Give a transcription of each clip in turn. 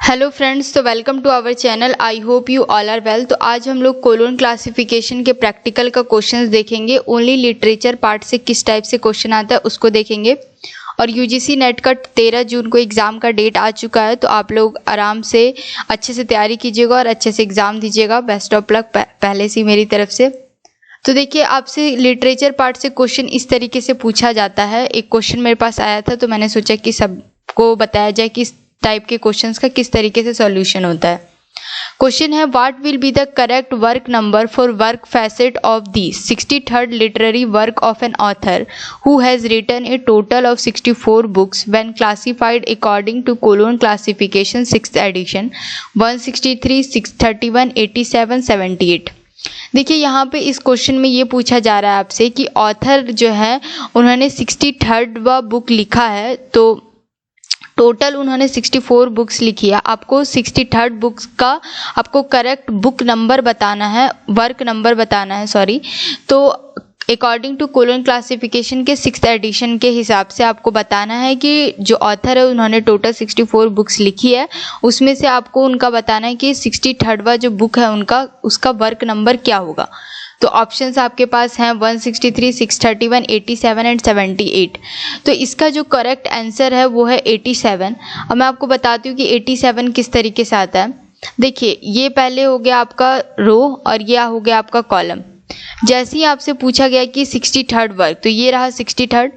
Hello friends, तो welcome to our channel. I hope you all are well. तो आज हम लोग कोलोन क्लासिफिकेशन के प्रैक्टिकल का क्वेश्चंस देखेंगे। ओनली लिटरेचर पार्ट से किस टाइप से क्वेश्चन आता है उसको देखेंगे। और यूजीसी नेट का 13 जून को एग्ज़ाम का डेट आ चुका है, तो आप लोग आराम से अच्छे से तैयारी कीजिएगा और अच्छे से एग्ज़ाम दीजिएगा। बेस्ट ऑफ लक पहले से मेरी तरफ से। तो देखिए, आपसे लिटरेचर पार्ट से क्वेश्चन इस तरीके से पूछा जाता है। एक क्वेश्चन मेरे पास आया था, तो मैंने सोचा कि सबको बताया जाए कि इस टाइप के क्वेश्चंस का किस तरीके से सॉल्यूशन होता है। क्वेश्चन है, what will be the correct work number for work facet of the 63rd literary work of an author who has written a total of 64 books when classified according to colon classification 6th edition 163, 631, 87, 78। देखिए, यहाँ पे इस question में ये पूछा जा रहा है आपसे कि ऑथर जो है उन्होंने 63वां बुक लिखा है, तो टोटल उन्होंने 64 बुक्स लिखी है। आपको 63rd बुक्स का आपको करेक्ट बुक नंबर बताना है, वर्क नंबर बताना है सॉरी। तो अकॉर्डिंग टू कोलोन क्लासिफिकेशन के 6th एडिशन के हिसाब से आपको बताना है कि जो ऑथर है उन्होंने टोटल 64 बुक्स लिखी है, उसमें से आपको उनका बताना है कि 63वां जो बुक है उनका उसका वर्क नंबर क्या होगा। तो ऑप्शंस आपके पास हैं 163, 631, 87 एंड 78। तो इसका जो करेक्ट आंसर है वो है 87। अब मैं आपको बताती हूँ कि 87 किस तरीके से आता है। देखिए, ये पहले हो गया आपका रो और ये हो गया आपका कॉलम। जैसे ही आपसे पूछा गया कि 63rd वर्क, तो ये रहा 63rd।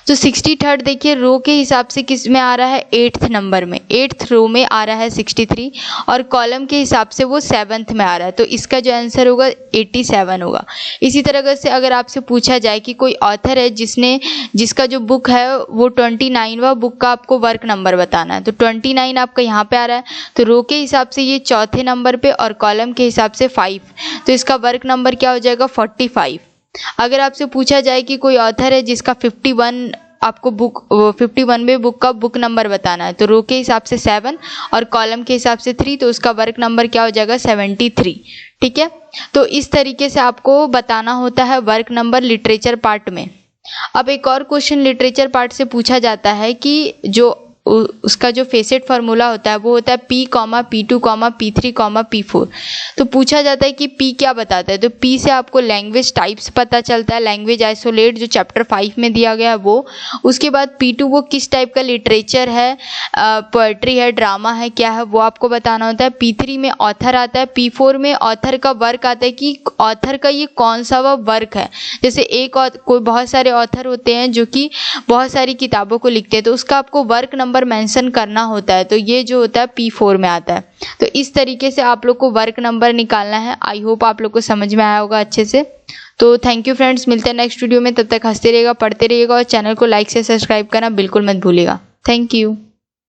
तो 63rd देखिए रो के हिसाब से किस में आ रहा है, 8th नंबर में, 8th रो में आ रहा है 63, और कॉलम के हिसाब से वो 7th में आ रहा है। तो इसका जो आंसर होगा 87 होगा। इसी तरह से अगर आपसे पूछा जाए कि कोई ऑथर है जिसका जो बुक है वो 29वां बुक का आपको वर्क नंबर बताना है, तो 29 आपका यहाँ पे आ रहा है। तो रो के हिसाब से ये 4थे नंबर पे और कॉलम के हिसाब से 5, तो इसका वर्क नंबर क्या हो जाएगा, 45। अगर आपसे पूछा जाए कि कोई ऑथर है जिसका 51 आपको बुक 51वें बुक का बुक नंबर बताना है, तो रो के हिसाब से 7 और कॉलम के हिसाब से 3, तो उसका वर्क नंबर क्या हो जाएगा, 73। ठीक है, तो इस तरीके से आपको बताना होता है वर्क नंबर लिटरेचर पार्ट में। अब एक और क्वेश्चन लिटरेचर पार्ट से पूछा जाता है कि जो उसका जो फेसेट फार्मूला होता है वो होता है P, P2, P3, P4। तो पूछा जाता है कि P क्या बताता है, तो P से आपको लैंग्वेज टाइप्स पता चलता है, लैंग्वेज आइसोलेट जो चैप्टर 5 में दिया गया है वो। उसके बाद P2 वो किस टाइप का लिटरेचर है, पोएट्री है, ड्रामा है, क्या है, वो आपको बताना होता है। P3 में ऑथर आता है, P4 में ऑथर का वर्क आता है कि ऑथर का ये कौन सा वह वर्क है। जैसे कोई बहुत सारे ऑथर होते हैं जो कि बहुत सारी किताबों को लिखते हैं, तो उसका आपको वर्क नंबर मेंशन करना होता है, तो ये जो होता है P4 में आता है। तो इस तरीके से आप लोग को वर्क नंबर निकालना है। आई होप आप लोग को समझ में आया होगा अच्छे से। तो थैंक यू फ्रेंड्स, मिलते हैं नेक्स्ट वीडियो में। तब तक हंसते रहिएगा, पढ़ते रहिएगा और चैनल को लाइक से सब्सक्राइब करना बिल्कुल मत भूलिएगा। Thank you.